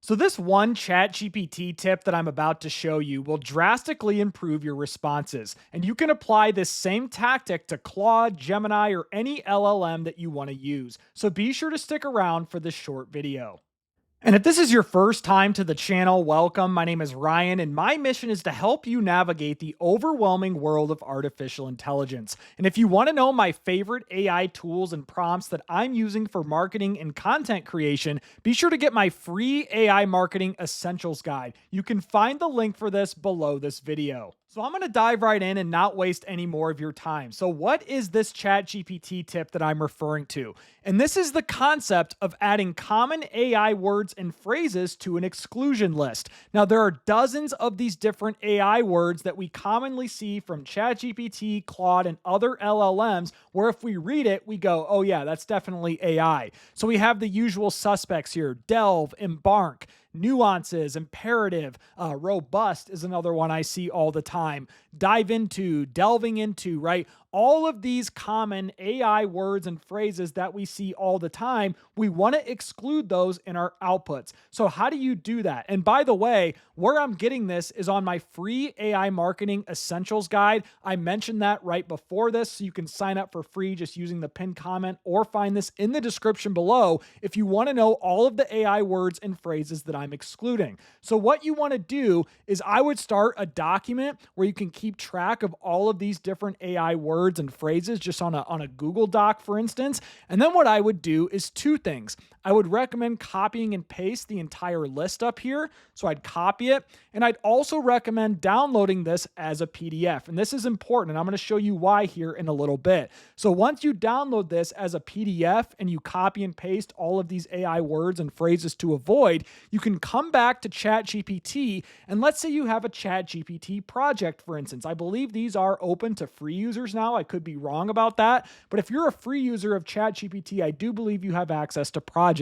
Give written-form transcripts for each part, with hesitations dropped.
So this one ChatGPT tip that I'm about to show you will drastically improve your responses. And you can apply this same tactic to Claude, Gemini, or any LLM that you want to use. So be sure to stick around for this short video. And if this is your first time to the channel, welcome. My name is Ryan, and my mission is to help you navigate the overwhelming world of artificial intelligence. And if you want to know my favorite AI tools and prompts that I'm using for marketing and content creation, be sure to get my free AI Marketing Essentials Guide. You can find the link for this below this video. So I'm going to dive right in and not waste any more of your time. So what is this ChatGPT tip that I'm referring to? And this is the concept of adding common AI words and phrases to an exclusion list. Now, there are dozens of these different AI words that we commonly see from ChatGPT, Claude, and other LLMs, where if we read it, we go, oh yeah, that's definitely AI. So we have the usual suspects here: delve, embark, nuances, imperative, robust is another one I see all the time. Dive into, delving into, right? All of these common AI words and phrases that we see all the time, we want to exclude those in our outputs. So, how do you do that? And by the way, where I'm getting this is on my free AI Marketing Essentials Guide. I mentioned that right before this, so you can sign up for free just using the pinned comment or find this in the description below if you want to know all of the AI words and phrases that I'm excluding. So, what you want to do is I would start a document where you can keep track of all of these different AI words and phrases just on a Google Doc, for instance. And then what I would do is two things. I would recommend copying and paste the entire list up here. So I'd copy it, and I'd also recommend downloading this as a PDF. And this is important, and I'm going to show you why here in a little bit. So once you download this as a PDF and you copy and paste all of these AI words and phrases to avoid, you can come back to ChatGPT, and let's say you have a ChatGPT project, for instance. I believe these are open to free users now. I could be wrong about that, but if you're a free user of ChatGPT, I do believe you have access to projects.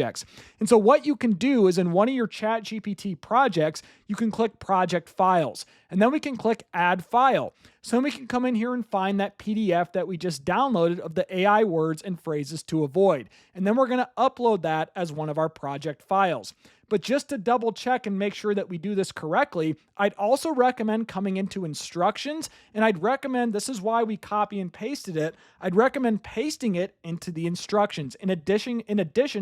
And so what you can do is in one of your ChatGPT projects, you can click project files, and then we can click add file. So we can come in here and find that PDF that we just downloaded of the AI words and phrases to avoid. And then we're going to upload that as one of our project files. But just to double check and make sure that we do this correctly, I'd also recommend coming into instructions, and I'd recommend, this is why we copy and pasted it, I'd recommend pasting it into the instructions in addition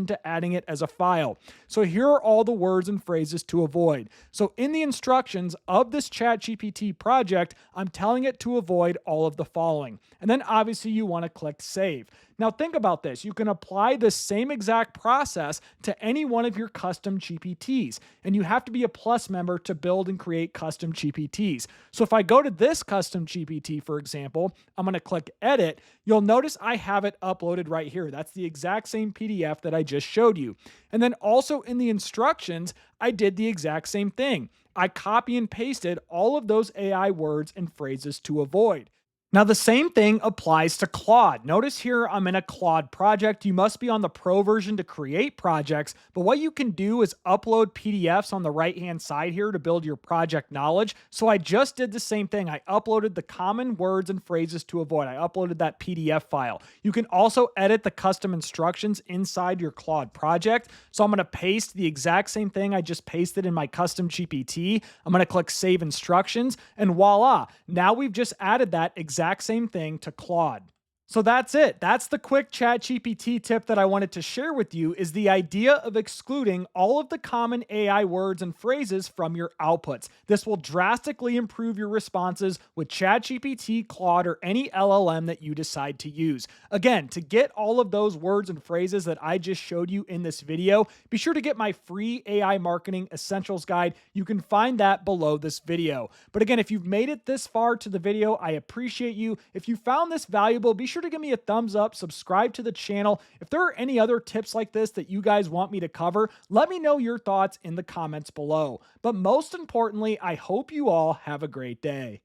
to adding it as a file. So here are all the words and phrases to avoid. So in the instructions of this ChatGPT project, I'm telling it to avoid all of the following. And then obviously you want to click save. Now think about this. You can apply this same exact process to any one of your custom GPTs, and you have to be a Plus member to build and create custom GPTs. So if I go to this custom GPT, for example, I'm going to click edit. You'll notice I have it uploaded right here. That's the exact same PDF that I just showed you. And then also in the instructions, I did the exact same thing. I copy and pasted all of those AI words and phrases to avoid. Now, the same thing applies to Claude. Notice here I'm in a Claude project. You must be on the pro version to create projects, but what you can do is upload PDFs on the right-hand side here to build your project knowledge. So I just did the same thing. I uploaded the common words and phrases to avoid. I uploaded that PDF file. You can also edit the custom instructions inside your Claude project. So I'm going to paste the exact same thing I just pasted in my custom GPT. I'm going to click Save Instructions, and voila, now we've just added that exact same thing to Claude. So that's it. That's the quick ChatGPT tip that I wanted to share with you, is the idea of excluding all of the common AI words and phrases from your outputs. This will drastically improve your responses with ChatGPT, Claude, or any LLM that you decide to use. Again, to get all of those words and phrases that I just showed you in this video, be sure to get my free AI Marketing Essentials Guide. You can find that below this video. But again, if you've made it this far to the video, I appreciate you. If you found this valuable, be sure to give me a thumbs up, subscribe to the channel. If there are any other tips like this that you guys want me to cover, let me know your thoughts in the comments below. But most importantly, I hope you all have a great day.